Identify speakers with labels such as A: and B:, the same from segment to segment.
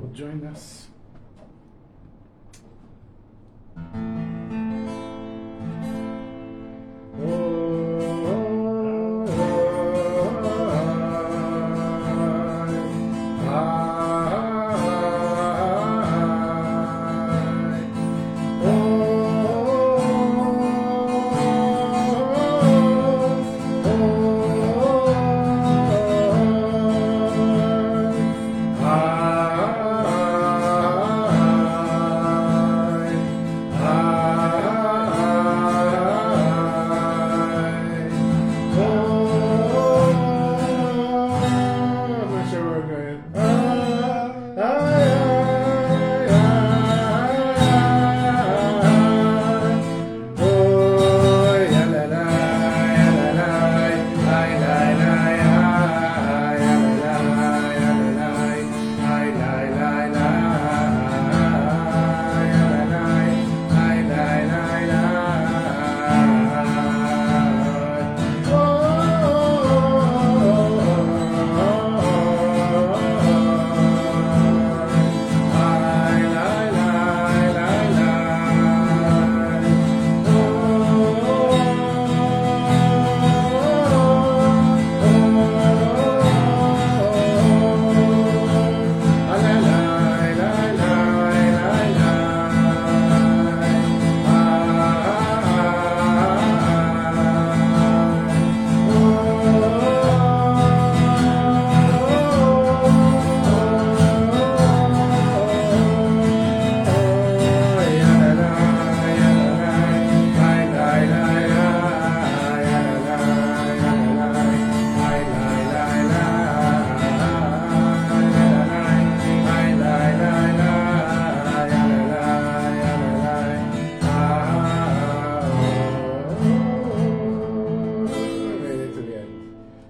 A: will join us.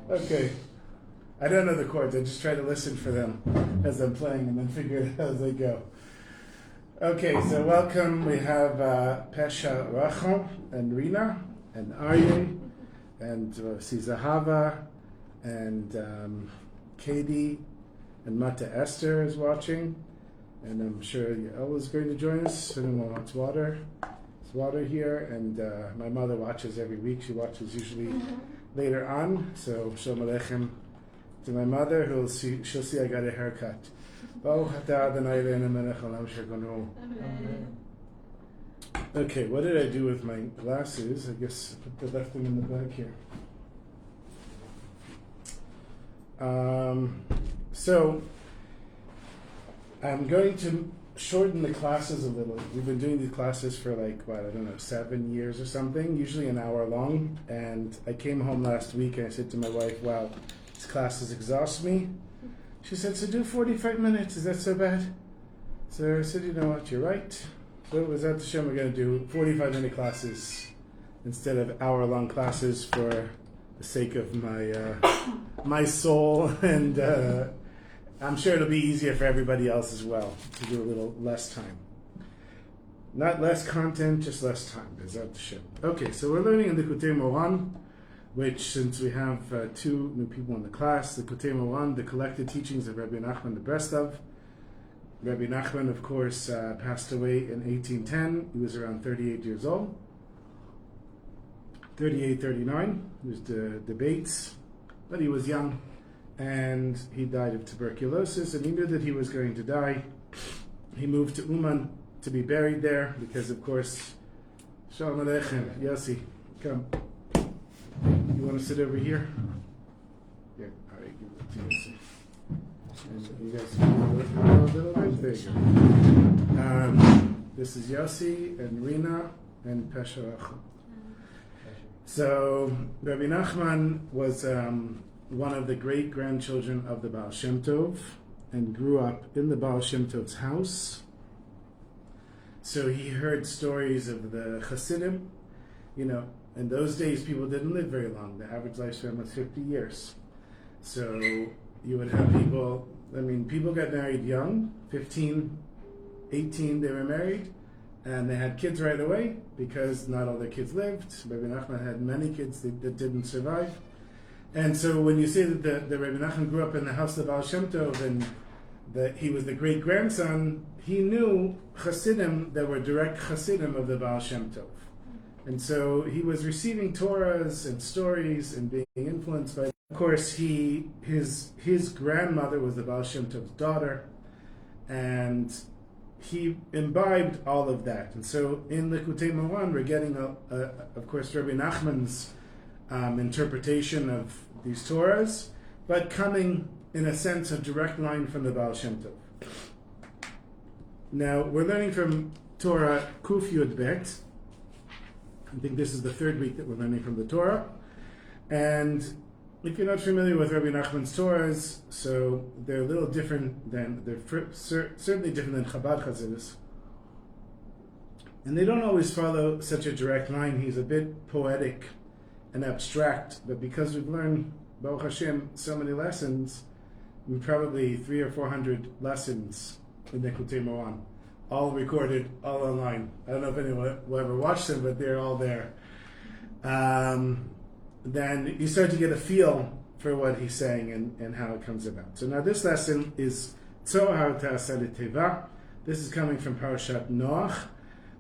A: Okay, I don't know the chords. I just try to listen for them as I'm playing and then figure it out as I go. Okay, so welcome. We have Pesha Rachel and Rina and Aryan and Sizahava and Katie and Mata Esther is watching, and I'm sure Yael is going to join us. Anyone wants water? There's water here, and my mother watches every week. She watches usually later on, so Shalom Aleichem to my mother, she'll see I got a haircut. Okay, what did I do with my glasses? I guess I left them in the bag here. So I'm going to shorten the classes a little. We've been doing these classes for 7 years or something, usually an hour long. And I came home last week and I said to my wife, wow, these classes exhaust me. She said, so do 45 minutes, is that so bad? So I said, you know what, you're right. So it was at the show, we're going to do 45-minute classes instead of hour-long classes for the sake of my soul, and I'm sure it'll be easier for everybody else as well to do a little less time. Not less content, just less time. Is at the show. Okay, so we're learning in Likutey Moharan, which, since we have two new people in the class, Likutey Moharan, the collected teachings of Rebbe Nachman the Breslov. Rebbe Nachman, of course, passed away in 1810. He was around 38 years old. 38, 39. There's the debates, but he was young, and he died of tuberculosis, and he knew that he was going to die. He moved to Uman to be buried there, because, of course, Shalom Aleichem, Yossi, come. You want to sit over here? Yeah, all right, give it to Yossi. And you guys can look a little bit. There you go. This is Yossi and Rina and Pesha Rachel. So, Rebbe Nachman was one of the great-grandchildren of the Baal Shem Tov and grew up in the Baal Shem Tov's house. So he heard stories of the Hasidim. You know, in those days, people didn't live very long. The average lifespan was 50 years. So you would have people, people got married young, 15, 18, they were married, and they had kids right away because not all their kids lived. Rebbe Nachman had many kids that didn't survive. And so when you say that the Rebbe Nachman grew up in the house of Baal Shem Tov, and that he was the great-grandson, he knew Hasidim that were direct Hasidim of the Baal Shem Tov. And so he was receiving Torahs and stories and being influenced by. Of course, his grandmother was the Baal Shem Tov's daughter, and he imbibed all of that. And so in Likutey Moharan, we're getting, of course, Rebbe Nachman's interpretation of these Torahs, but coming in a sense a direct line from the Baal Shem Tov. Now, we're learning from Torah Kuf Yud Bet. I think this is the third week that we're learning from the Torah. And if you're not familiar with Rebbe Nachman's Torahs, so they're a little different certainly different than Chabad Chassidus. And they don't always follow such a direct line. He's a bit poetic and abstract, but because we've learned, Baruch Hashem, so many lessons, probably 300 or 400 lessons in Likutey Moharan, all recorded, all online. I don't know if anyone will ever watch them, but they're all there. Then you start to get a feel for what he's saying and how it comes about. So now this lesson is Tzohar Ta'aseh Teva. This is coming from Parashat Noach,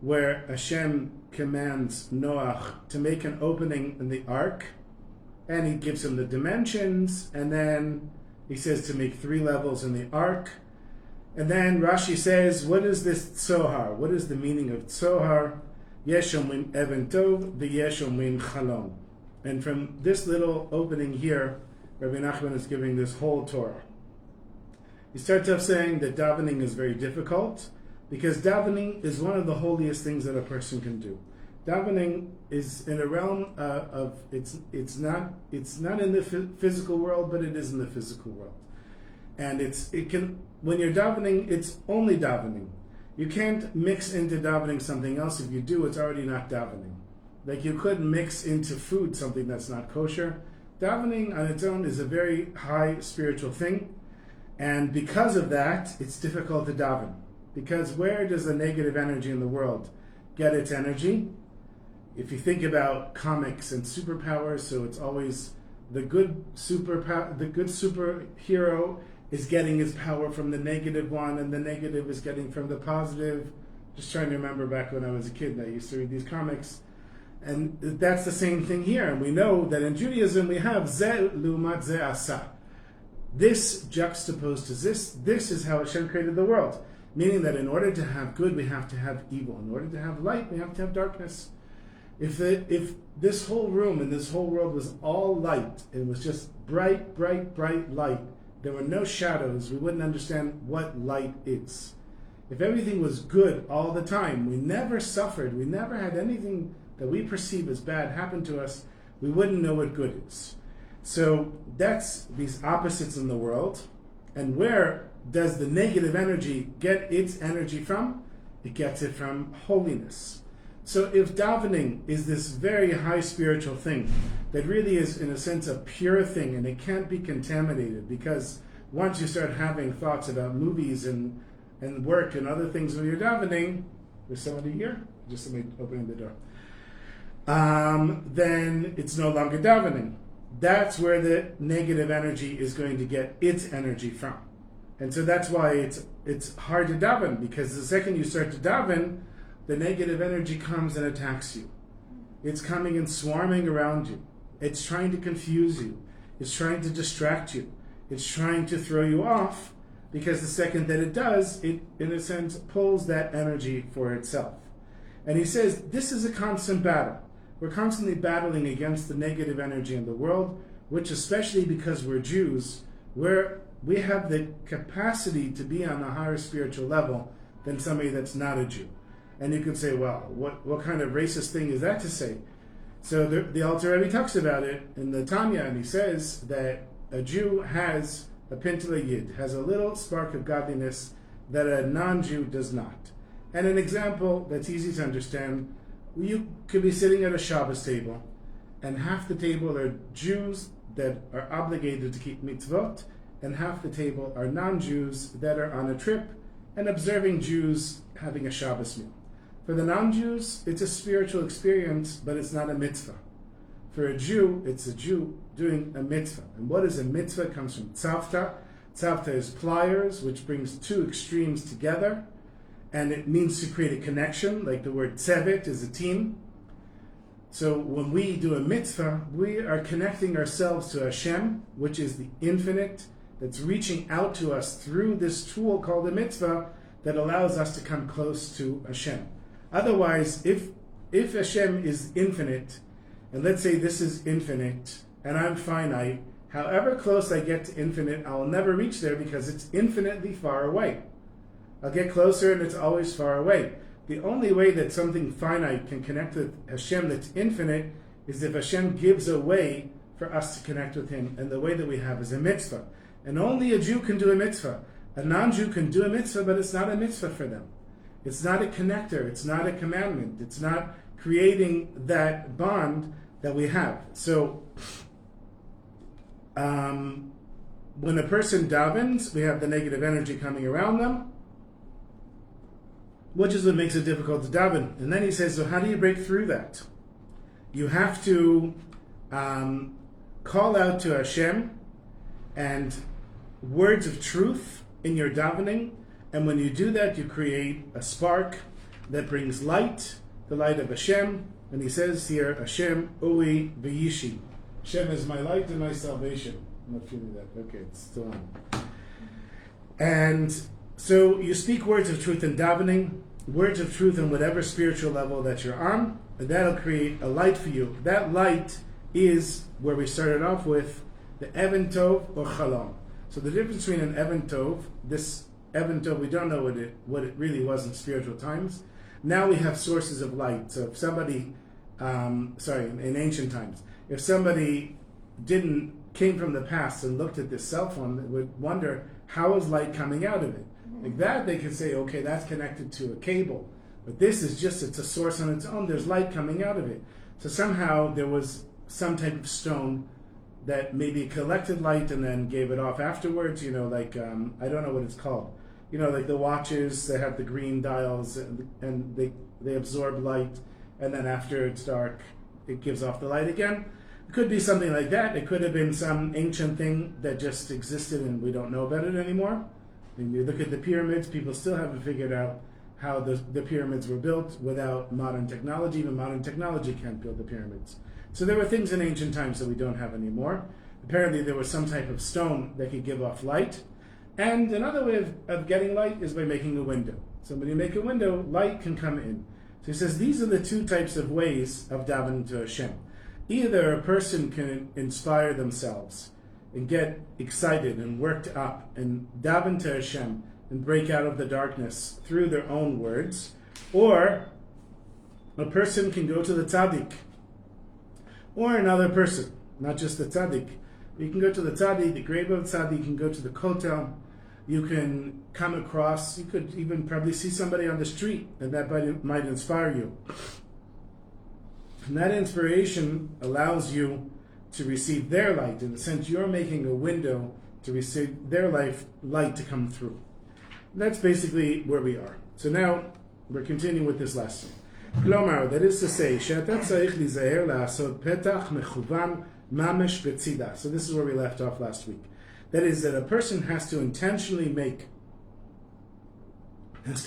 A: where Hashem commands Noach to make an opening in the ark, and he gives him the dimensions, and then he says to make 3 levels in the ark. And then Rashi says, what is this Tzohar? What is the meaning of Tzohar? Yesh omrim Even Tov, v'yesh omrim Chalom. And from this little opening here, Rebbe Nachman is giving this whole Torah. He starts off saying that davening is very difficult, because davening is one of the holiest things that a person can do. Davening is in a realm of it's not in the physical world, but it is in the physical world. And when you're davening, it's only davening. You can't mix into davening something else. If you do, it's already not davening. Like you couldn't mix into food something that's not kosher. Davening on its own is a very high spiritual thing, and because of that, it's difficult to daven. Because where does the negative energy in the world get its energy? If you think about comics and superpowers, so it's always the good superhero is getting his power from the negative one, and the negative is getting from the positive. Just trying to remember back when I was a kid, and I used to read these comics. And that's the same thing here. And we know that in Judaism we have Ze Lumat Ze Asa. This juxtaposed to this is how Hashem created the world. Meaning that in order to have good, we have to have evil. In order to have light, we have to have darkness. If this whole room and this whole world was all light, it was just bright, bright, bright light, there were no shadows, we wouldn't understand what light is. If everything was good all the time, we never suffered, we never had anything that we perceive as bad happen to us, we wouldn't know what good is. So that's these opposites in the world. And where does the negative energy get its energy from? It gets it from holiness. So if davening is this very high spiritual thing that really is in a sense a pure thing, and it can't be contaminated, because once you start having thoughts about movies and work and other things when you're davening, there's somebody here? Just somebody opening the door. Then it's no longer davening. That's where the negative energy is going to get its energy from. And so that's why it's hard to daven, because the second you start to daven, the negative energy comes and attacks you. It's coming and swarming around you. It's trying to confuse you. It's trying to distract you. It's trying to throw you off, because the second that it does, it, in a sense, pulls that energy for itself. And he says, this is a constant battle. We're constantly battling against the negative energy in the world, which, especially because we're Jews, we have the capacity to be on a higher spiritual level than somebody that's not a Jew. And you could say, well, what kind of racist thing is that to say? So the Alter Rebbe talks about it in the Tanya, and he says that a Jew has a pintele yid, has a little spark of godliness that a non-Jew does not. And an example that's easy to understand, you could be sitting at a Shabbos table, and half the table are Jews that are obligated to keep mitzvot, and half the table are non-Jews that are on a trip and observing Jews having a Shabbos meal. For the non-Jews, it's a spiritual experience, but it's not a mitzvah. For a Jew, it's a Jew doing a mitzvah. And what is a mitzvah? It comes from tzavta. Tzavta is pliers, which brings two extremes together, and it means to create a connection, like the word tzevet is a team. So when we do a mitzvah, we are connecting ourselves to Hashem, which is the infinite, that's reaching out to us through this tool called a mitzvah that allows us to come close to Hashem. Otherwise, if Hashem is infinite, and let's say this is infinite, and I'm finite, however close I get to infinite, I will never reach there because it's infinitely far away. I'll get closer and it's always far away. The only way that something finite can connect with Hashem that's infinite is if Hashem gives a way for us to connect with Him, and the way that we have is a mitzvah. And only a Jew can do a mitzvah. A non-Jew can do a mitzvah, but it's not a mitzvah for them. It's not a connector. It's not a commandment. It's not creating that bond that we have. So, when a person davens, we have the negative energy coming around them, which is what makes it difficult to daven. And then he says, so how do you break through that? You have to call out to Hashem and words of truth in your davening, and when you do that, you create a spark that brings light, the light of Hashem. And he says here, Hashem ui v'yishi. Hashem is my light and my salvation. I'm not feeling that. Okay, it's still on. And so you speak words of truth in davening, words of truth on whatever spiritual level that you're on, and that'll create a light for you. That light is where we started off with the Even Tov or Chalom. So the difference between an Even Tov, this Even Tov, we don't know what it really was in spiritual times. Now we have sources of light. So if somebody, in ancient times, if somebody came from the past and looked at this cell phone, they would wonder, how is light coming out of it? Like that, they could say, okay, that's connected to a cable. But this is just, it's a source on its own. There's light coming out of it. So somehow there was some type of stone that maybe collected light and then gave it off afterwards, I don't know what it's called. Like the watches, they have the green dials and they absorb light, and then after it's dark, it gives off the light again. It could be something like that. It could have been some ancient thing that just existed and we don't know about it anymore. When you look at the pyramids, people still haven't figured out how the pyramids were built without modern technology. Even modern technology can't build the pyramids. So there were things in ancient times that we don't have anymore. Apparently there was some type of stone that could give off light. And another way of getting light is by making a window. So when you make a window, light can come in. So he says these are the two types of ways of davening to Hashem. Either a person can inspire themselves and get excited and worked up and daven to Hashem and break out of the darkness through their own words, or a person can go to the tzaddik, or another person, not just the tzaddik. You can go to the tzaddik, the grave of tzaddik, you can go to the kotel, you can come across, you could even probably see somebody on the street, and that might inspire you. And that inspiration allows you to receive their light. In a sense, you're making a window to receive their light to come through. And that's basically where we are. So now, we're continuing with this lesson. Klomar, that is to say, שאתה צריך להיזהר לעשות פתח מכוון ממש בצידה. So this is where we left off last week. That is that a person has to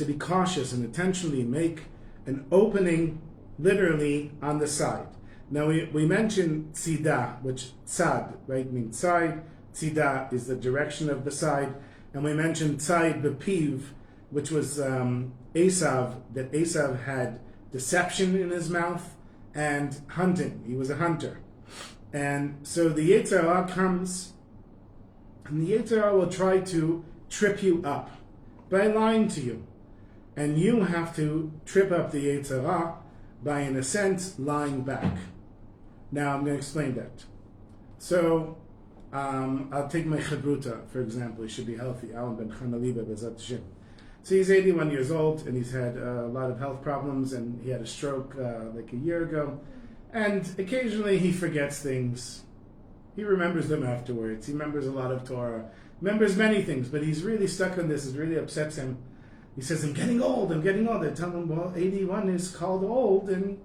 A: be cautious and intentionally make an opening literally on the side. Now we mentioned tzida, which tzad, right, means side. Tzida is the direction of the side. And we mentioned tzad b'piv, which was Esav, that Esav had deception in his mouth and hunting. He was a hunter. And so the yetzer comes, and the yetzer will try to trip you up by lying to you. And you have to trip up the yetzer by, in a sense, lying back. Now I'm going to explain that. So I'll take my chavruta, for example. He should be healthy. Alan ben Chanaliba Bezat Hashem. So he's 81 years old, and he's had a lot of health problems, and he had a stroke like a year ago. And occasionally he forgets things. He remembers them afterwards. He remembers a lot of Torah. Remembers many things, but he's really stuck on this. It really upsets him. He says, I'm getting old. I tell him, well, 81 is called old and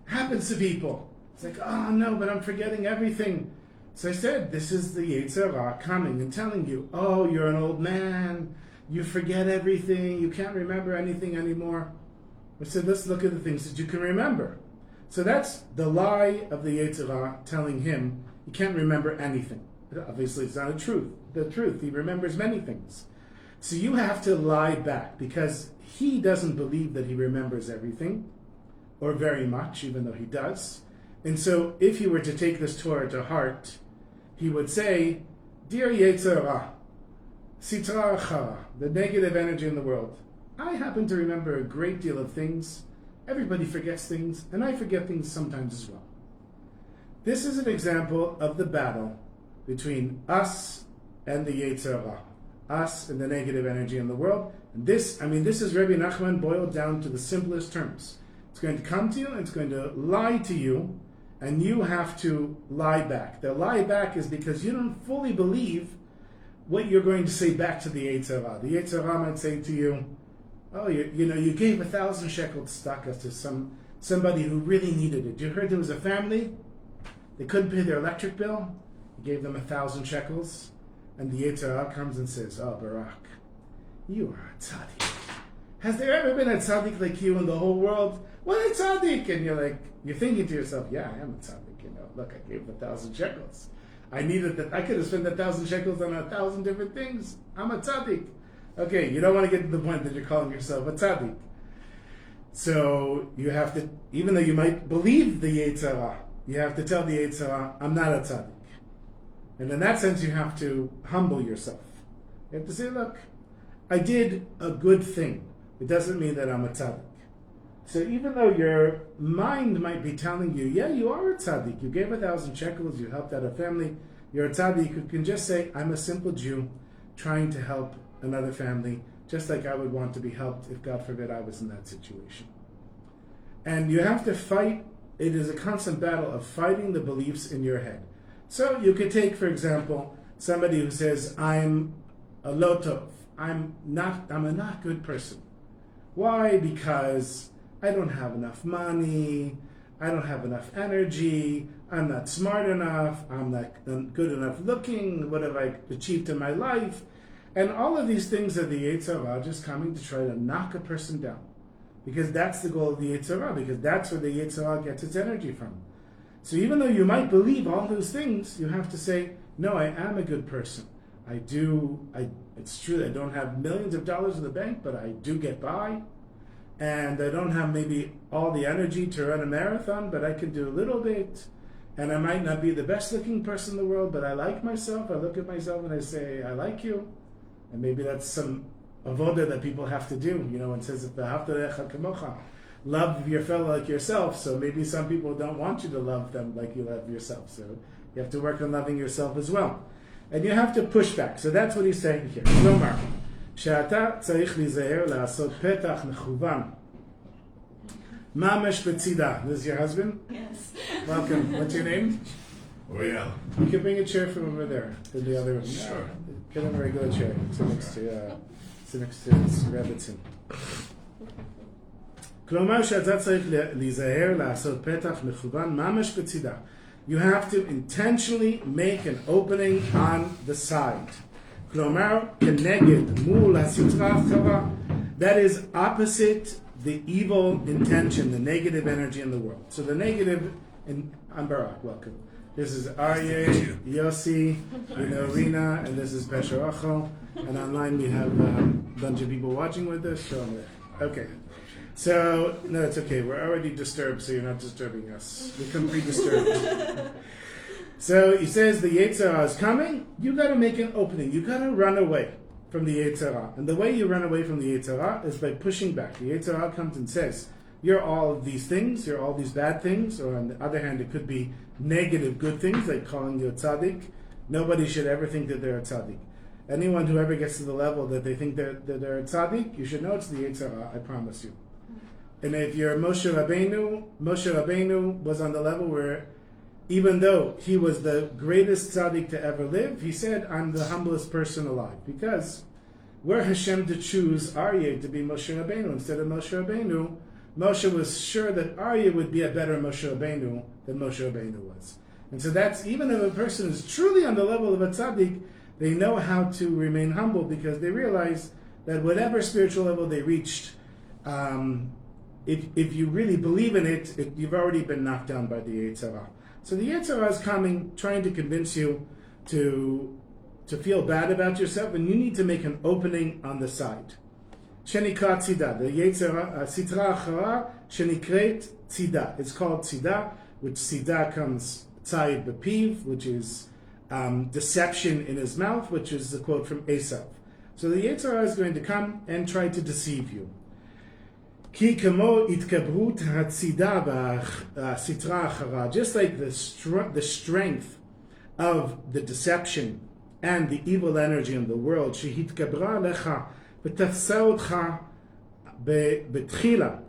A: happens to people. It's like, oh no, but I'm forgetting everything. So I said, this is the yetzer coming and telling you, oh, you're an old man, you forget everything, you can't remember anything anymore. I said, let's look at the things that you can remember. So that's the lie of the yetzer telling him he can't remember anything. Obviously, it's not a truth. The truth, he remembers many things. So you have to lie back, because he doesn't believe that he remembers everything, or very much, even though he does. And so if he were to take this Torah to heart, he would say, dear yetzer, sitra achara, the negative energy in the world, I happen to remember a great deal of things. Everybody forgets things, and I forget things sometimes as well. This is an example of the battle between us and the yetzer, us and the negative energy in the world. And this is Rebbe Nachman boiled down to the simplest terms. It's going to come to you, and it's going to lie to you, and you have to lie back. The lie back is because you don't fully believe what you're going to say back to the yetzer. The yetzer might say to you, oh, you gave 1,000 shekels tzedakah to somebody who really needed it. You heard there was a family, they couldn't pay their electric bill, you gave them 1,000 shekels, and the yetzer comes and says, oh, Barak, you are a tzaddik. Has there ever been a tzaddik like you in the whole world? What a tzaddik! And you're thinking to yourself, yeah, I am a tzaddik, look, I gave 1,000 shekels. I could have spent 1,000 shekels on 1,000 different things. I'm a tzaddik. Okay, you don't want to get to the point that you're calling yourself a tzaddik. So you have to, even though you might believe the yetzer, you have to tell the yetzer, I'm not a tzaddik. And in that sense, you have to humble yourself. You have to say, look, I did a good thing. It doesn't mean that I'm a tzaddik. So even though your mind might be telling you, yeah, you are a tzaddik, you gave 1,000 shekels, you helped out a family, you're a tzaddik, you can just say, I'm a simple Jew trying to help another family, just like I would want to be helped if, God forbid, I was in that situation. And you have to fight. It is a constant battle of fighting the beliefs in your head. So you could take, for example, somebody who says, I'm a lo tov, I'm a not good person. Why? Because I don't have enough money, I don't have enough energy, I'm not smart enough, I'm not good enough looking, what have I achieved in my life? And all of these things are the yetzer just coming to try to knock a person down. Because that's the goal of the yetzer, because that's where the yetzer gets its energy from. So even though you might believe all those things, you have to say, no, I am a good person. It's true that I don't have millions of dollars in the bank, but I do get by. And I don't have maybe all the energy to run a marathon, but I can do a little bit. And I might not be the best looking person in the world, but I like myself. I look at myself and I say, I like you. And maybe that's some avoda that people have to do. It says, love your fellow like yourself. So maybe some people don't want you to love them like you love yourself. So you have to work on loving yourself as well. And you have to push back. So that's what he's saying here. כלומר, שאתה צריך להיזהר לעשות פתח מכוון. ממש בצידה. This is your husband?
B: Yes.
A: Welcome. What's your name?
C: Oh yeah.
A: You can bring a chair from over there to the other room.
C: Sure.
A: Get him a regular chair. Sit next to Rebbetzin. כלומר שאתה צריך להיזהר לעשות פתח מכוון ממש בצידה. You have to intentionally make an opening on the side. כלומר, כנגד מול הסטרה האחרה. That is opposite the evil intention, the negative energy in the world. So the negative, and I'm Barak, welcome. This is Aryeh, Yossi, Rina, and this is Besher Achel. And online we have a bunch of people watching with us. Show them there. Okay. So, no, it's okay. We're already disturbed, so you're not disturbing us. We can be disturbed. So he says the yetzer is coming. You got to make an opening. You got to run away from the yetzer. And the way you run away from the yetzer is by pushing back. The yetzer comes and says, you're all of these things, you're all these bad things, or on the other hand, it could be negative good things, like calling you a tzaddik. Nobody should ever think that they're a tzaddik. Anyone who ever gets to the level that they think that they're a tzaddik, you should know it's the yetzer, I promise you. And if you're Moshe Rabbeinu was on the level where, even though he was the greatest tzaddik to ever live, he said, I'm the humblest person alive. Because were Hashem to choose Aryeh to be Moshe Rabbeinu instead of Moshe Rabbeinu, Moshe was sure that Aryeh would be a better Moshe Rabbeinu than Moshe Rabbeinu was. And so that's, even if a person is truly on the level of a tzaddik, they know how to remain humble because they realize that whatever spiritual level they reached, if you really believe in it, you've already been knocked down by the yetzer. So the yetzer is coming, trying to convince you to feel bad about yourself, and you need to make an opening on the side. Shenikra tzida, the yetzer, sitra achara, shenikret tzida. It's called tzida, which tzida comes tzayid bepiv, which is deception in his mouth, which is the quote from Esav. So the yetzer is going to come and try to deceive you. Ki kamo itkabrut hatzida sitra achara, just like the strength of the deception and the evil energy in the world, shehitkabra lecha v'tafsa otcha betchila,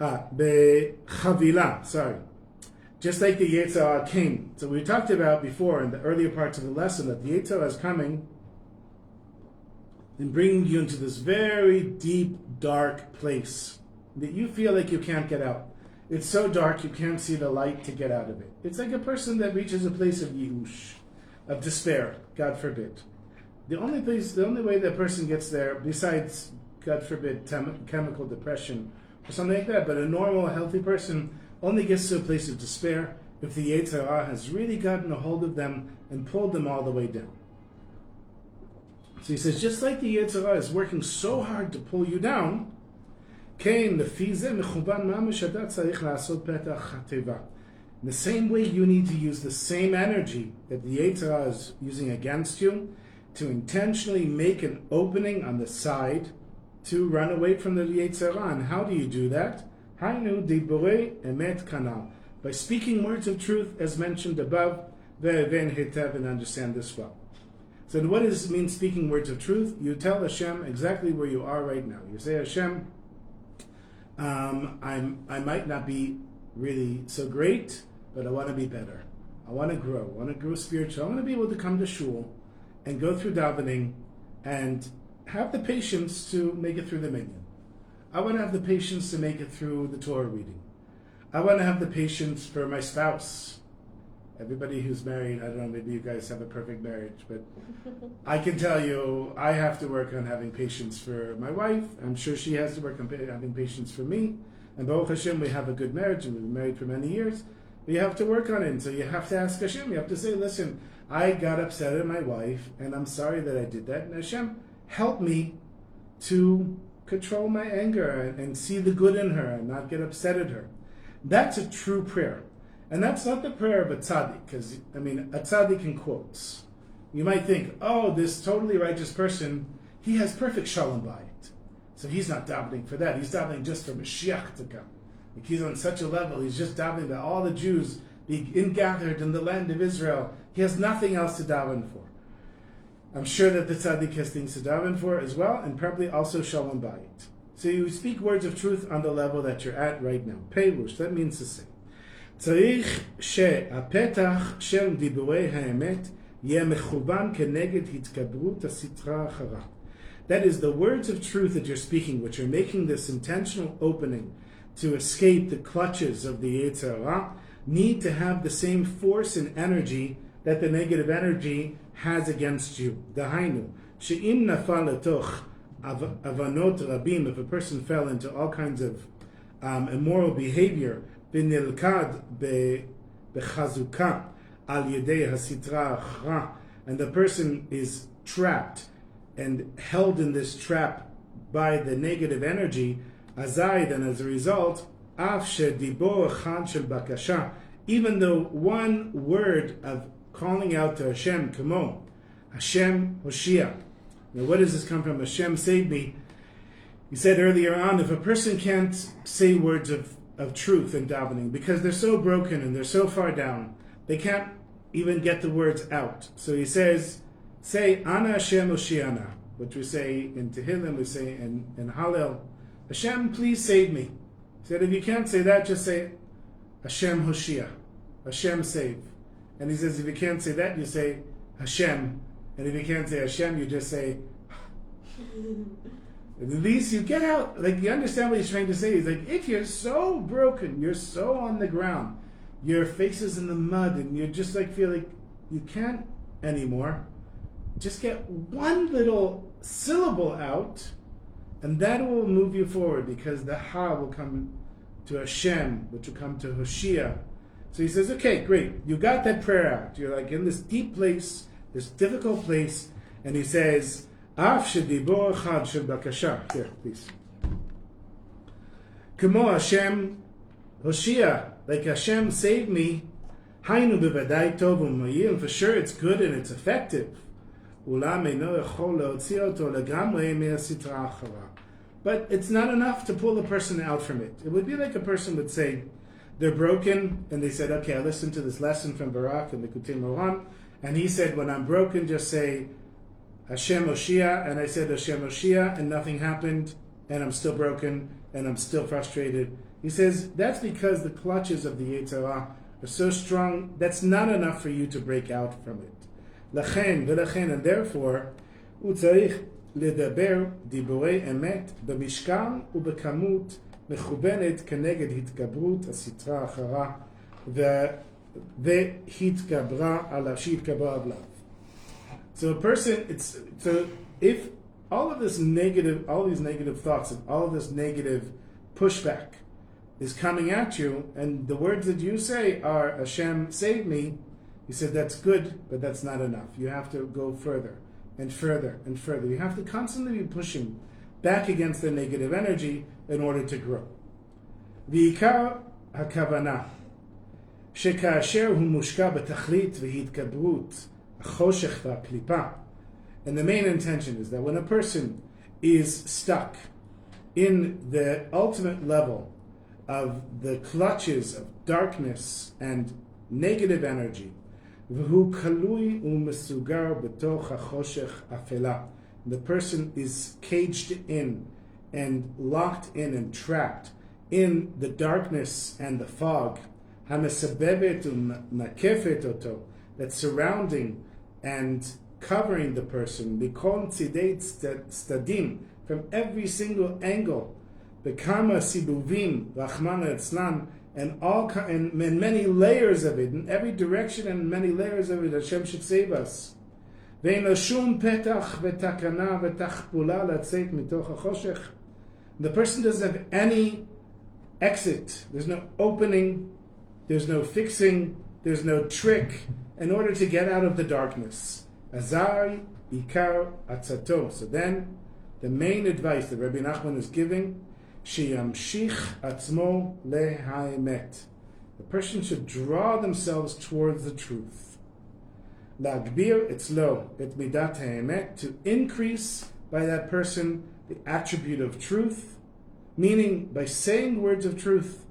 A: bechavila, sorry. Just like the yetzer came. So we talked about before in the earlier parts of the lesson that the yetzer is coming and bringing you into this very deep, dark place that you feel like you can't get out. It's so dark you can't see the light to get out of it. It's like a person that reaches a place of yihush, of despair, God forbid. The only way that person gets there, besides, God forbid, chemical depression or something like that, but a normal, healthy person only gets to a place of despair if the yetzer has really gotten a hold of them and pulled them all the way down. So he says, just like the yetzer is working so hard to pull you down, in the same way you need to use the same energy that the yetzer is using against you to intentionally make an opening on the side to run away from the yetzer. And how do you do that? By speaking words of truth as mentioned above, and understand this well. So what does it mean speaking words of truth? You tell Hashem exactly where you are right now. You say, Hashem, I might not be really so great, but I want to be better. I want to grow. I want to grow spiritually. I want to be able to come to shul and go through davening and have the patience to make it through the minyan. I want to have the patience to make it through the Torah reading. I want to have the patience for my spouse. Everybody who's married, I don't know, maybe you guys have a perfect marriage, but I can tell you, I have to work on having patience for my wife. I'm sure she has to work on having patience for me. And Baruch Hashem, we have a good marriage, and we've been married for many years. But you have to work on it. And so you have to ask Hashem, you have to say, listen, I got upset at my wife, and I'm sorry that I did that. And Hashem, help me to control my anger and see the good in her and not get upset at her. That's a true prayer. And that's not the prayer of a tzaddik, because, a tzaddik in quotes. You might think, oh, this totally righteous person, he has perfect shalom bayit. So he's not davening for that. He's davening just for Mashiach to come. Like he's on such a level, he's just davening that all the Jews be gathered in the land of Israel. He has nothing else to daven for. I'm sure that the tzaddik has things to daven for as well, and probably also shalom bayit. So you speak words of truth on the level that you're at right now. Perush, that means to say, צריך שהפתח של דיבורי האמת יהיה מכוון כנגד התגברות הסתרה אחרה. That is, the words of truth that you're speaking, which are making this intentional opening to escape the clutches of the yetzer, need to have the same force and energy that the negative energy has against you. Dahainu, she'im nafal letoch avanot rabim, if a person fell into all kinds of immoral behavior, ונלכד בחזוקה על ידי הסתרה האחרה, and the person is trapped and held in this trap by the negative energy, azai, and as a result, אף שדיבור אחד של בקשה, even though one word of calling out to Hashem, כמו, Hashem Hoshia. Now what does this come from? Hashem save me. He said earlier on, if a person can't say words of truth in davening, because they're so broken and they're so far down, they can't even get the words out. So he says, say, Ana Hashem Oshiana, which we say in Tehillim, we say in Hallel, Hashem, please save me. He said, if you can't say that, just say, Hashem Hoshia, Hashem save. And he says, if you can't say that, you say, Hashem. And if you can't say Hashem, you just say, at least you get out, like you understand what he's trying to say. He's like, if you're so broken, you're so on the ground, your face is in the mud and you just like feel like you can't anymore, just get one little syllable out, and that will move you forward, because the Ha will come to Hashem, which will come to Hoshia. So he says, okay, great, you got that prayer out. You're like in this deep place, this difficult place, and he says, Af shedibor chad shel bakasha. Here, please. Kamo Hashem Hoshia, like Hashem saved me. Hainu bevadai tov u'mayil. For sure, it's good and it's effective. Ulam eino yachol leotzi oto legamrei me'asitra achara. But it's not enough to pull the person out from it. It would be like a person would say, they're broken, and they said, okay, I listened to this lesson from Barak and Likutey Moharan, and he said, when I'm broken, just say Hashem Hoshia, and I said Hashem Hoshia, and nothing happened, and I'm still broken, and I'm still frustrated. He says, that's because the clutches of the yetzer are so strong, that's not enough for you to break out from it. Lachen, and therefore, u'tzarich ledaber diborei emet b'mishkal u'b'kamut מכוונת כנגד התגברות הסתרה אחרה והתגברה עליו, שהתגברה עליו. So a person, if all of these negative thoughts and all of this negative pushback is coming at you, and the words that you say are Hashem save me, he said that's good, but that's not enough. You have to go further and further and further. You have to constantly be pushing back against the negative energy in order to grow. ועיקר הכוונה שכאשר הוא מושקע בתכלית והתגברות החושך והקליפה, and the main intention is that when a person is stuck in the ultimate level of the clutches of darkness and negative energy, והוא כלוי ומסוגר בתוך החושך אפלה, the person is caged in and locked in and trapped in the darkness and the fog, hamesabebet u'makefet oto, that's surrounding and covering the person, bikol tzidei stadim, from every single angle, bekama sibuvim, rachmana etzlan, and many layers of it, in every direction and many layers of it, Hashem should save us. ואין לו שום פתח ותקנה ותחפולה לצאת מתוך החושך. The person doesn't have any exit. There's no opening, there's no fixing, there's no trick in order to get out of the darkness. Azar ikar atzato. So then, the main advice that Rebbe Nachman is giving, sheyamshich atzmo lehaemet. The person should draw themselves towards the truth. Lagbir etzlo et midat haemet, to increase by that person the attribute of truth, meaning by saying words of truth,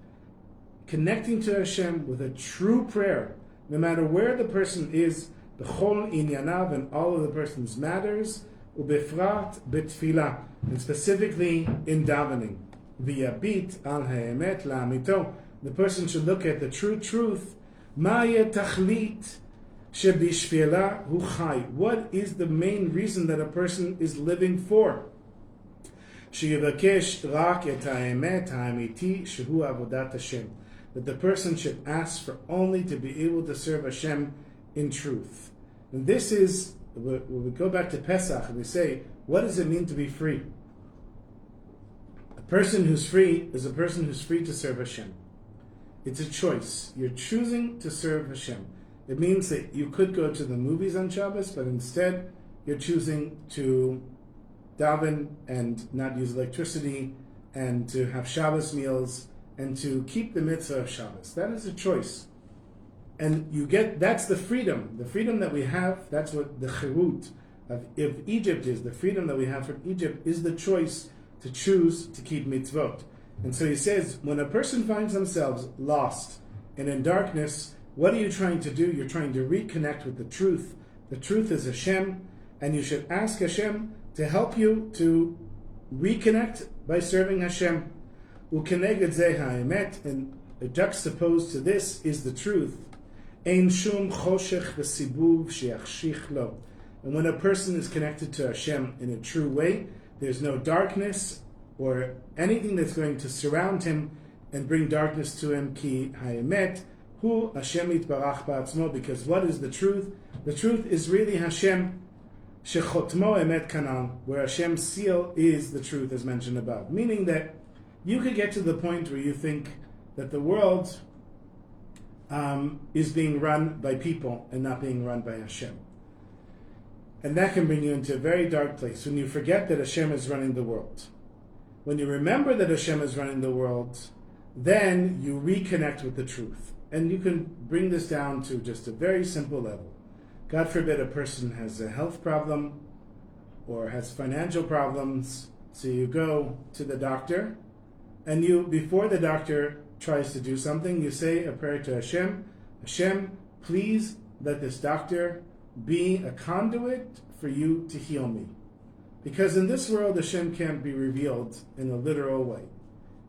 A: connecting to Hashem with a true prayer, no matter where the person is, b'chol inyanav, and all of the person's matters, ubefrat betfilah, and specifically in davening. V'yabit al haemet la'amito, the person should look at the true truth. Ma'ye tachlit shebishvila hu chai. What is the main reason that a person is living for? Sheyivakesh rak et haemet ha'amiti shehu avodat Hashem. That the person should ask for only to be able to serve Hashem in truth. And this is, when we go back to Pesach and we say, what does it mean to be free? A person who's free is a person who's free to serve Hashem. It's a choice. You're choosing to serve Hashem. It means that you could go to the movies on Shabbos, but instead you're choosing to daven and not use electricity, and to have Shabbos meals, and to keep the mitzvah of Shabbos. That is a choice. And that's the freedom that we have. That's what the chirut of Egypt is. The freedom that we have from Egypt is the choice to choose to keep mitzvot. And so he says, when a person finds themselves lost and in darkness, what are you trying to do? You're trying to reconnect with the truth. The truth is Hashem, and you should ask Hashem to help you to reconnect by serving Hashem. Ukeneged zeh ha'emet, and juxtaposed to this is the truth. Ein shum choshech v'sibuv she'achshich lo. And when a person is connected to Hashem in a true way, there's no darkness or anything that's going to surround him and bring darkness to him. Ki ha'emet Hu Hashem yitbarach ba'atzmo, because what is the truth? The truth is really Hashem, shechotmo emet kanan, where Hashem's seal is the truth, as mentioned above. Meaning that you could get to the point where you think that the world is being run by people and not being run by Hashem. And that can bring you into a very dark place when you forget that Hashem is running the world. When you remember that Hashem is running the world, then you reconnect with the truth. And you can bring this down to just a very simple level. God forbid a person has a health problem or has financial problems, so you go to the doctor, and you, before the doctor tries to do something, you say a prayer to Hashem. Hashem, please let this doctor be a conduit for you to heal me. Because in this world, Hashem can't be revealed in a literal way.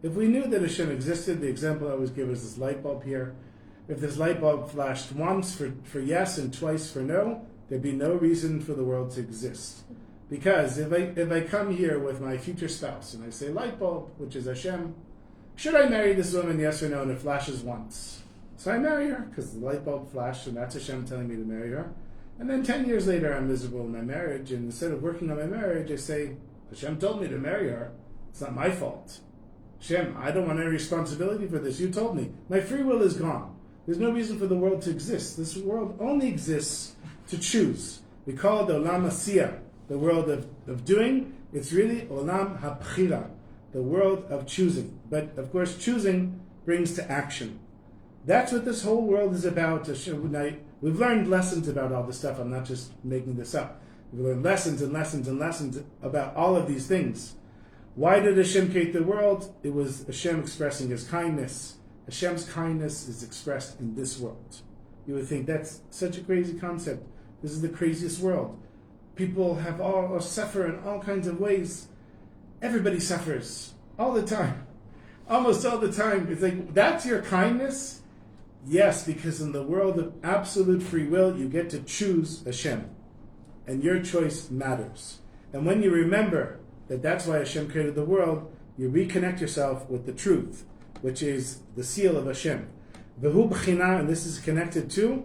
A: If we knew that Hashem existed, the example I always give is this light bulb here. If this light bulb flashed once for yes and twice for no, there'd be no reason for the world to exist. Because if I come here with my future spouse and I say light bulb, which is Hashem, should I marry this woman, yes or no, and it flashes once? So I marry her, because the light bulb flashed, and that's Hashem telling me to marry her. And then 10 years later, I'm miserable in my marriage, and instead of working on my marriage, I say, Hashem told me to marry her. It's not my fault. Hashem, I don't want any responsibility for this. You told me. My free will is gone. There's no reason for the world to exist. This world only exists to choose. We call it the Olam Asiyah, the world of doing. It's really Olam HaBchira, the world of choosing. But, of course, choosing brings to action. That's what this whole world is about. We've learned lessons about all this stuff. I'm not just making this up. We've learned lessons and lessons and lessons about all of these things. Why did Hashem create the world? It was Hashem expressing His kindness. Hashem's kindness is expressed in this world. You would think that's such a crazy concept. This is the craziest world. People have all suffer in all kinds of ways. Everybody suffers all the time. Almost all the time. It's like, that's your kindness? Yes, because in the world of absolute free will, you get to choose Hashem. And your choice matters. And when you remember that that's why Hashem created the world, you reconnect yourself with the truth, which is the seal of Hashem. V'hu b'china, and this is connected to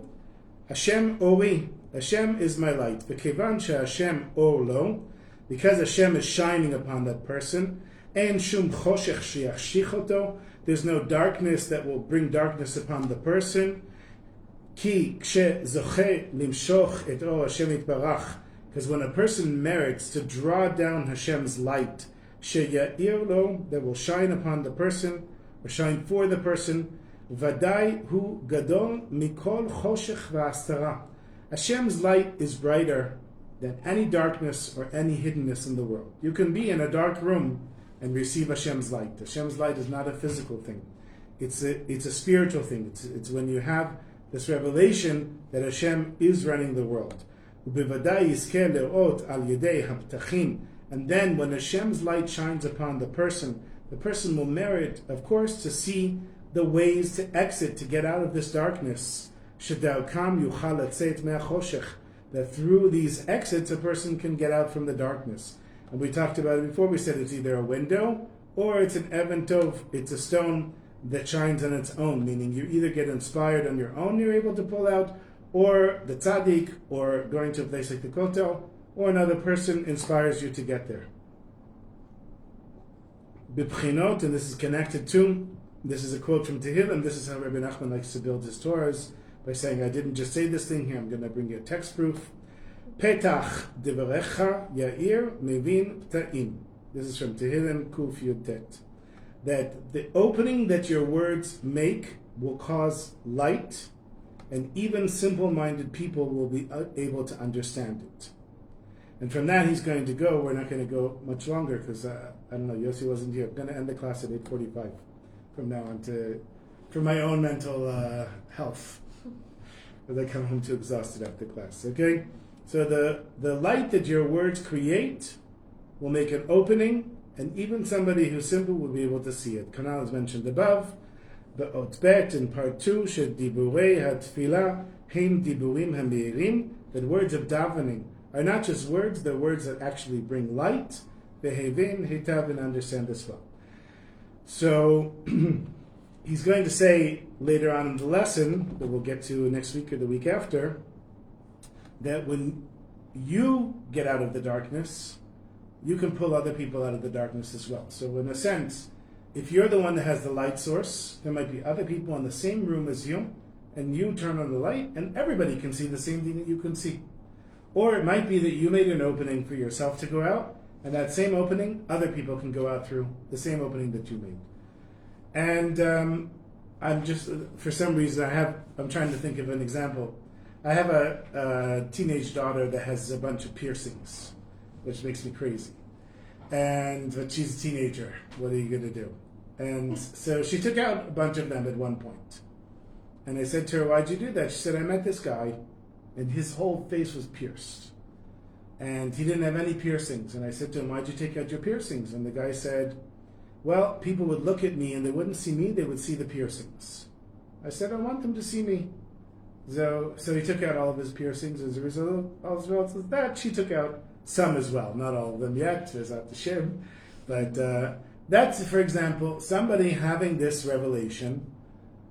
A: Hashem ori. Hashem is my light. V'kevan she'Hashem or lo, because Hashem is shining upon that person, ein shum choshech she'yachshich oto, there's no darkness that will bring darkness upon the person. Ki kshe zoche limshoch et or Hashem yitbarach, because when a person merits to draw down Hashem's light, she'ya'ir lo, that will shine upon the person, or shine for the person, vadai hu gadol mikol choshech v'astara. Hashem's light is brighter than any darkness or any hiddenness in the world. You can be in a dark room and receive Hashem's light. Hashem's light is not a physical thing. It's a spiritual thing. It's when you have this revelation that Hashem is running the world. And then when Hashem's light shines upon the person will merit, of course, to see the ways to exit, to get out of this darkness. That through these exits, a person can get out from the darkness. And we talked about it before. We said it's either a window or it's an even tov. It's a stone that shines on its own, meaning you either get inspired on your own, you're able to pull out, or the tzaddik, or going to a place like the kotel, or another person inspires you to get there. Bibchinot, and this is connected to, this is a quote from Tehillim, this is how Rebbe Nachman likes to build his Torahs, by saying, I didn't just say this thing here, I'm going to bring you a text proof. Petach devarecha yair mevin pta'im. This is from Tehillim Kuf Yud Tet. That the opening that your words make will cause light, and even simple-minded people will be able to understand it. And from that he's going to go. We're not going to go much longer because, I don't know, Yossi wasn't here. I'm going to end the class at 8:45 from now on for my own mental health. As I come home too exhausted after class, okay? So the light that your words create will make an opening, and even somebody who's simple will be able to see it. Kanal is mentioned above. The Otbet in part 2, Shed Diburei HaTfilah Heim Diburim HaMeirim, that words of davening are not just words, they're words that actually bring light. Vehevin Hitav, and understand as well. So he's going to say later on in the lesson, that we'll get to next week or the week after, that when you get out of the darkness, you can pull other people out of the darkness as well. So in a sense, if you're the one that has the light source, there might be other people in the same room as you, and you turn on the light, and everybody can see the same thing that you can see. Or it might be that you made an opening for yourself to go out, and that same opening, other people can go out through the same opening that you made. And I'm just, for some reason, I'm trying to think of an example. I have a teenage daughter that has a bunch of piercings, which makes me crazy. But she's a teenager. What are you going to do? And so she took out a bunch of them at one point. And I said to her, why'd you do that? She said, I met this guy, and his whole face was pierced. And he didn't have any piercings. And I said to him, why'd you take out your piercings? And the guy said, well, people would look at me and they wouldn't see me, they would see the piercings. I said, I want them to see me. So he took out all of his piercings. As a result of that, she took out some as well. Not all of them yet, there's out the shim. But that's, for example, somebody having this revelation.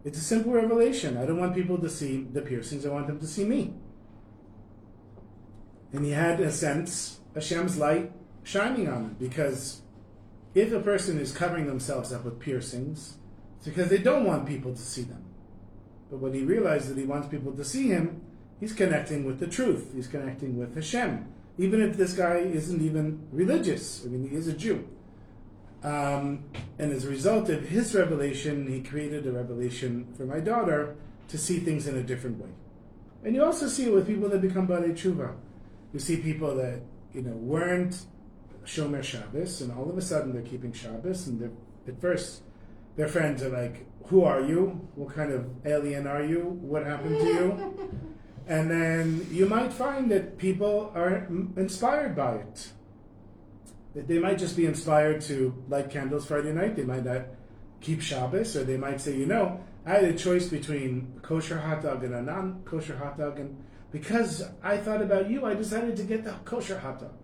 A: It's a simple revelation. I don't want people to see the piercings, I want them to see me. And he had, in a sense, Hashem's light shining on him. Because if a person is covering themselves up with piercings, it's because they don't want people to see them. But when he realized that he wants people to see him, he's connecting with the truth. He's connecting with Hashem. Even if this guy isn't even religious. I mean, he is a Jew. And as a result of his revelation, he created a revelation for my daughter to see things in a different way. And you also see it with people that become Balei Tshuva. You see people that, weren't Shomer Shabbos, and all of a sudden they're keeping Shabbos, and at first their friends are like, who are you? What kind of alien are you? What happened to you? And then you might find that people are inspired by it. That they might just be inspired to light candles Friday night. They might not keep Shabbos, or they might say, I had a choice between a kosher hot dog and a non-kosher hot dog, and because I thought about you, I decided to get the kosher hot dog.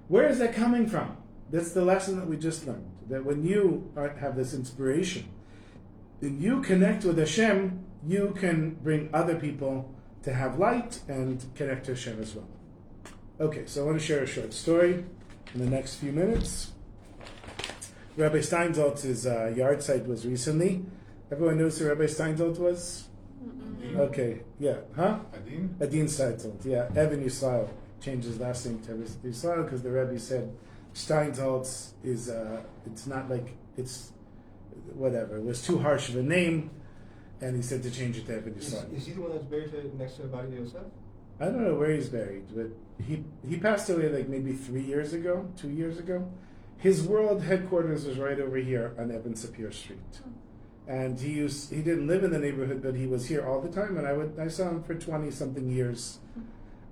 A: Where is that coming from? That's the lesson that we just learned. That when you have this inspiration, when you connect with Hashem, you can bring other people to have light and connect to Hashem as well. Okay, so I want to share a short story in the next few minutes. Rabbi Steinsaltz's yard site was recently. Everyone knows who Rabbi Steinsaltz was?
B: Mm-hmm.
A: Okay, yeah, huh?
B: Adin
A: Steinsaltz, yeah. Evan Yisrael changed his last name to Yisrael because the Rebbe said Steinsaltz is, it's not like, it's whatever. It was too harsh of a name, and he said to change it to Evan Yisrael.
C: Is he the one that's buried next to Bali Yosef?
A: I don't know where he's buried, but he passed away like maybe 2 years ago. His world headquarters was right over here on Evan Sapir Street. And he didn't live in the neighborhood, but he was here all the time, and I saw him for 20-something years.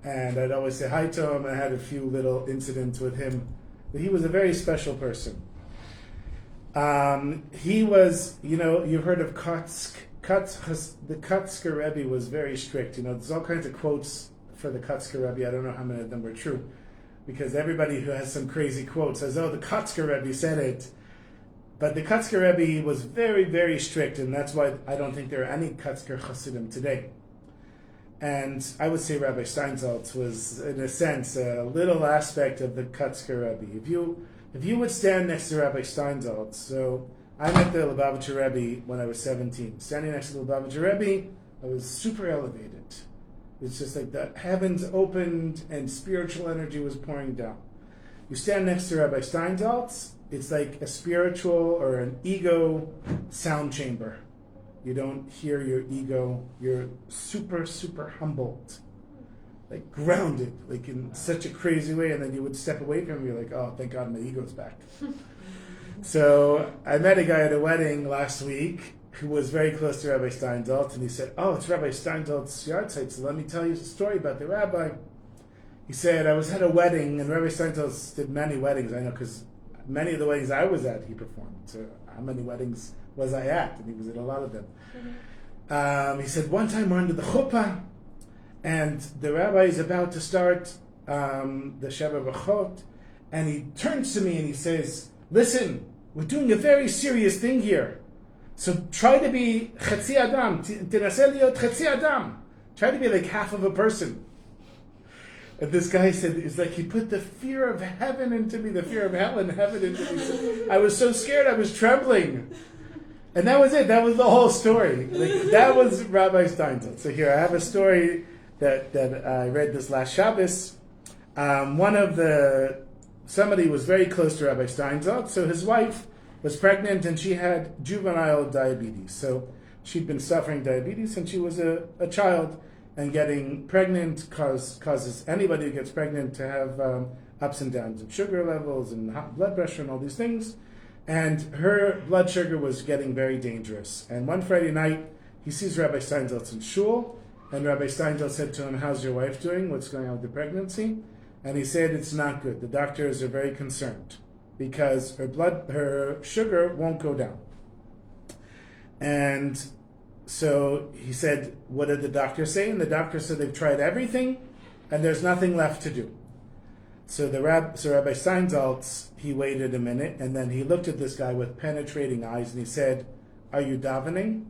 A: And I'd always say hi to him. I had a few little incidents with him. But he was a very special person. He was, you've heard of Kotsk. The Kotzker Rebbe was very strict. There's all kinds of quotes for the Kotzker Rebbe. I don't know how many of them were true. Because everybody who has some crazy quote says, the Kotzker Rebbe said it. But the Kotzker Rebbe was very, very strict, and that's why I don't think there are any Kotzker Hasidim today. And I would say Rabbi Steinsaltz was, in a sense, a little aspect of the Kotzker Rebbe. If you would stand next to Rabbi Steinsaltz, so I met the Lubavitcher Rebbe when I was 17. Standing next to the Lubavitcher Rebbe, I was super elevated. It's just like the heavens opened and spiritual energy was pouring down. You stand next to Rabbi Steinsaltz, it's like a spiritual or an ego sound chamber. You don't hear your ego. You're super, super humbled. Like grounded, like in such a crazy way. And then you would step away from him, you're like, oh, thank God my ego's back. So I met a guy at a wedding last week who was very close to Rabbi Steinsaltz, and he said, it's Rabbi Steinsaltz's yard site, so let me tell you a story about the rabbi. He said, I was at a wedding, and Rabbi Steinsaltz did many weddings, I know, because many of the weddings I was at, he performed. So how many weddings was I at? And he was at a lot of them. Mm-hmm. He said, one time we're under the chuppah, and the rabbi is about to start the Sheva Brachot, and he turns to me and he says, listen, we're doing a very serious thing here. So try to be chetzi adam. Tinaseh liot chetzi adam. Try to be like half of a person. And this guy said, it's like he put the fear of heaven into me, the fear of hell and heaven into me. I was so scared, I was trembling. And that was it. That was the whole story. Like, that was Rabbi Steinsaltz. So here, I have a story that I read this last Shabbos. Somebody was very close to Rabbi Steinsaltz, so his wife was pregnant and she had juvenile diabetes. So she'd been suffering diabetes since she was a child, and getting pregnant causes anybody who gets pregnant to have ups and downs in sugar levels and high blood pressure and all these things. And her blood sugar was getting very dangerous. And one Friday night, he sees Rabbi Steinsaltz in shul, and Rabbi Steinsaltz said to him, "How's your wife doing? What's going on with the pregnancy?" And he said, "It's not good. The doctors are very concerned because her sugar won't go down." And so he said, "What did the doctor say?" And the doctor said they've tried everything, and there's nothing left to do. So Rabbi Steinsaltz, he waited a minute, and then he looked at this guy with penetrating eyes, and he said, "Are you davening?"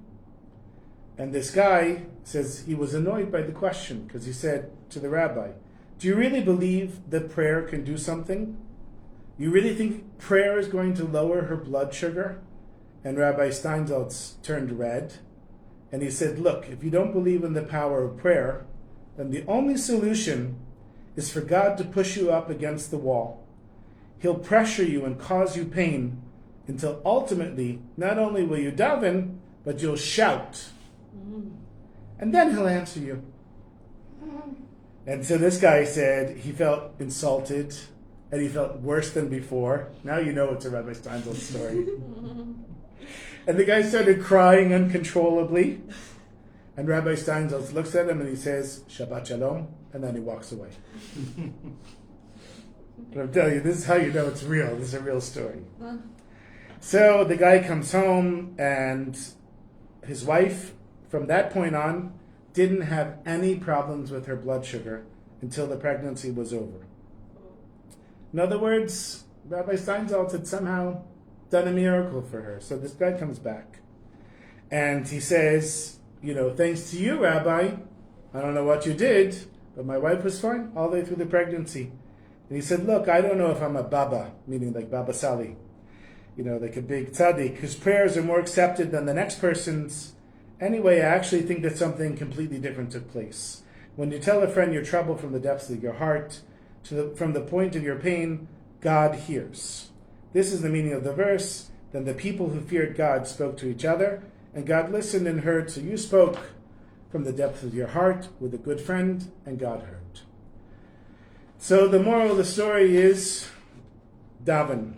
A: And this guy says he was annoyed by the question, because he said to the rabbi, "Do you really believe that prayer can do something? You really think prayer is going to lower her blood sugar?" And Rabbi Steinsaltz turned red, and he said, "Look, if you don't believe in the power of prayer, then the only solution is for God to push you up against the wall. He'll pressure you and cause you pain until ultimately, not only will you daven, but you'll shout. And then he'll answer you." And so this guy said he felt insulted and he felt worse than before. Now you know it's a Rabbi Steinsaltz story. And the guy started crying uncontrollably. And Rabbi Steinsaltz looks at him and he says, "Shabbat Shalom," and then he walks away. And I'm telling you, this is how you know it's real. This is a real story. So the guy comes home, and his wife, from that point on, didn't have any problems with her blood sugar until the pregnancy was over. In other words, Rabbi Steinsaltz had somehow done a miracle for her. So this guy comes back, and he says, "Thanks to you, Rabbi, I don't know what you did, but my wife was fine all the way through the pregnancy." And he said, "Look, I don't know if I'm a Baba," meaning like Baba Sali, like a big tzaddik, whose prayers are more accepted than the next person's. Anyway, I actually think that something completely different took place. When you tell a friend your trouble from the depths of your heart, from the point of your pain, God hears. This is the meaning of the verse. Then the people who feared God spoke to each other, and God listened and heard. So you spoke from the depths of your heart with a good friend, and God heard. So the moral of the story is daven.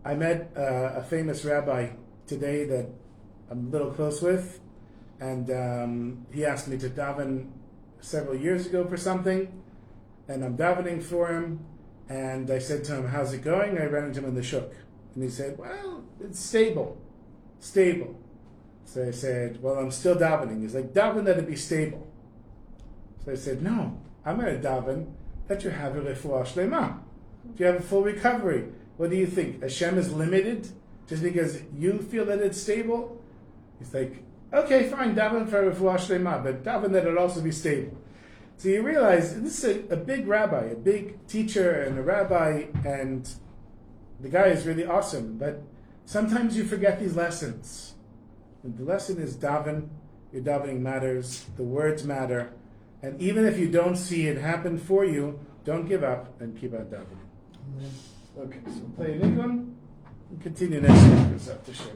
A: I met a famous rabbi today that I'm a little close with, and he asked me to daven several years ago for something, and I'm davening for him, and I said to him, "How's it going?" I ran into him in the shuk, and he said, "Well, it's stable. So I said, "Well, I'm still davening." He's like, "Daven that it be stable." So I said, "No, I'm going to daven that you have a refuah shlema. If you have a full recovery. What do you think? Hashem is limited just because you feel that it's stable?" He's like, "Okay, fine, daven for refuah shlema, but daven that it also be stable." So you realize this is a big rabbi, a big teacher and a rabbi, and the guy is really awesome. But sometimes you forget these lessons. And the lesson is daven. Your davening matters. The words matter. And even if you don't see it happen for you, don't give up and keep on davening. Okay, so play a new one and continue next week. It's up to show.